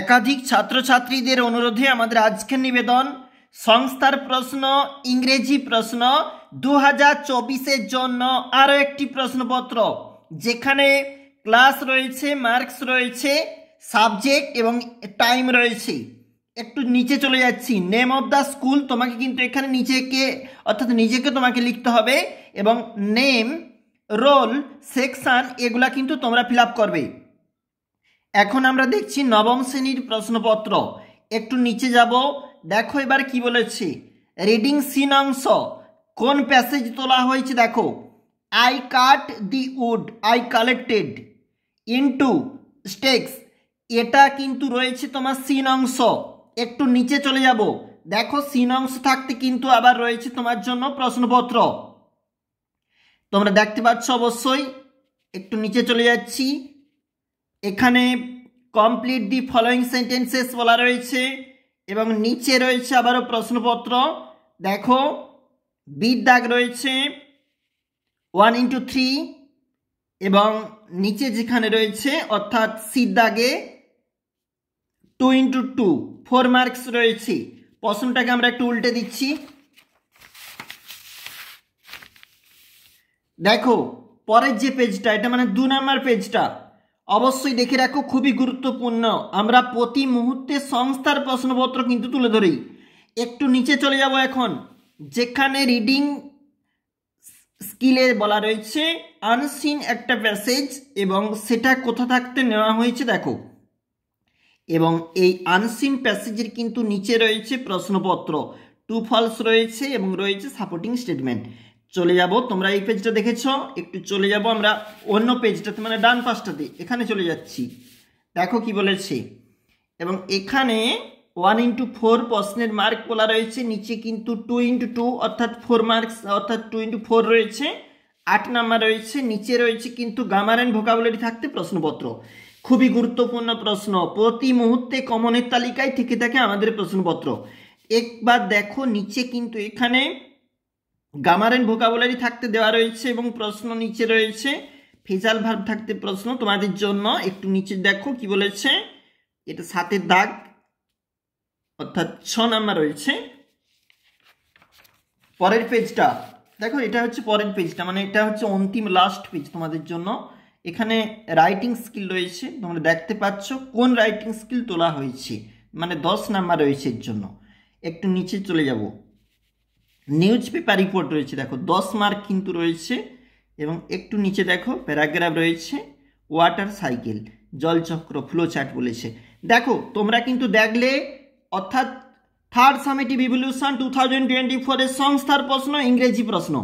একাধিক ছাত্রছাত্রীদের অনুরোধে আমাদের আজকের নিবেদন সংস্থার প্রশ্ন ইংরেজি প্রশ্ন 2024-এর জন্য আরও একটি প্রশ্নপত্র, যেখানে ক্লাস রয়েছে, মার্কস রয়েছে, সাবজেক্ট এবং টাইম রয়েছে। একটু নিচে চলে যাচ্ছি, নেম অফ দ্য স্কুল তোমাকে কিন্তু এখানে নিজেকে তোমাকে লিখতে হবে, এবং নেম, রোল, সেকশন এগুলা কিন্তু তোমরা ফিল আপ করবে। এখন আমরা দেখছি নবম শ্রেণীর প্রশ্নপত্র। একটু নিচে যাব, দেখো এবার কি বলেছে। রিডিং সিন অংশ কোন প্যাসেজ তোলা হয়েছে দেখো। I cut the wood I collected into stakes, এটা কিন্তু রয়েছে তোমার সিন অংশ। একটু নিচে চলে যাব, দেখো সিন অংশ থাকতে কিন্তু আবার রয়েছে তোমার জন্য প্রশ্নপত্র, তোমরা দেখতে পাচ্ছ অবশ্যই। একটু নিচে চলে যাচ্ছি, এখানে কমপ্লিট দি ফলোয়িং সেন্টেন্সেস বলা রয়েছে, এবং নিচে রয়েছে আবারও প্রশ্নপত্র। দেখো বির দাগ রয়েছে 1x3, এবং নিচে যেখানে রয়েছে অর্থাৎ সির দাগে 2x2 4 মার্কস রয়েছে। প্রশ্নটাকে আমরা একটু উল্টে দিচ্ছি, দেখো পরের যে পেজটা, এটা মানে 2 নম্বর পেজটা অবশ্যই দেখে রাখো, খুবই গুরুত্বপূর্ণ। আমরা প্রতি মুহূর্তে সংস্থার প্রশ্নপত্র কিন্তু তুলে ধরি। একটু নিচে চলে যাব এখন, যেখানে রিডিং স্কিলে বলা রয়েছে আনসিন একটা প্যাসেজ, এবং সেটা কোথা থাকতে নেওয়া হয়েছে দেখো, এবং এই আনসিন প্যাসেজের কিন্তু নিচে রয়েছে প্রশ্নপত্র, ট্রু ফলস রয়েছে এবং রয়েছে সাপোর্টিং স্টেটমেন্ট। চলে যাব, তোমরা এই পেজটা দেখেছ, একটু চলে যাব আমরা অন্য পেজটাতে, মানে ডান পাশটাতে, এখানে চলে যাচ্ছি। দেখো কি বলেছে, এবং এখানে 1x4 প্রশ্নের মার্ক বলা রয়েছে, নিচে কিন্তু 2x2 অর্থাৎ 4 মার্কস, অর্থাৎ 2x4 রয়েছে, 8 নাম্বার রয়েছে। নিচে রয়েছে কিন্তু গ্রামার অ্যান্ড ভোকাবুলারি থাকতে প্রশ্নপত্র। খুবই গুরুত্বপূর্ণ প্রশ্ন, প্রতি মুহূর্তে কমনের তালিকায় থেকে থাকে আমাদের প্রশ্নপত্র। একবার দেখো নিচে কিন্তু এখানে গ্রামার অ্যান্ড ভোকাবুলারি থাকতে দেওয়া রয়েছে, এবং প্রশ্ন নিচে রয়েছে ফেজাল ভার্ব থাকতে প্রশ্ন তোমাদের জন্য। একটু নিচে দেখো কি বলেছে, এটা 7-এর দাগ অর্থাৎ 6 নাম্বার রয়েছে। পরের পেজটা দেখো, এটা হচ্ছে পরের পেজটা, মানে এটা হচ্ছে অন্তিম লাস্ট পেজ তোমাদের জন্য। এখানে রাইটিং স্কিল রয়েছে, তোমরা দেখতে পাচ্ছ কোন রাইটিং স্কিল তোলা হয়েছে, মানে 10 নাম্বার রয়েছে এর জন্য। একটু নিচে চলে যাব, নিউজ পেপার রিপোর্ট রয়েছে, দেখো 10 মার্ক কিন্তু রয়েছে, এবং একটু নিচে দেখো প্যারাগ্রাফ রয়েছে, ওয়াটার সাইকেল জলচক্র ফ্লো চার্ট বলেছে। দেখো তোমরা কিন্তু দেখলে, অর্থাৎ থার্ড সামেটিভ ইভলিউশন 2024 এর সংস্থার প্রশ্ন ইংরেজি প্রশ্ন।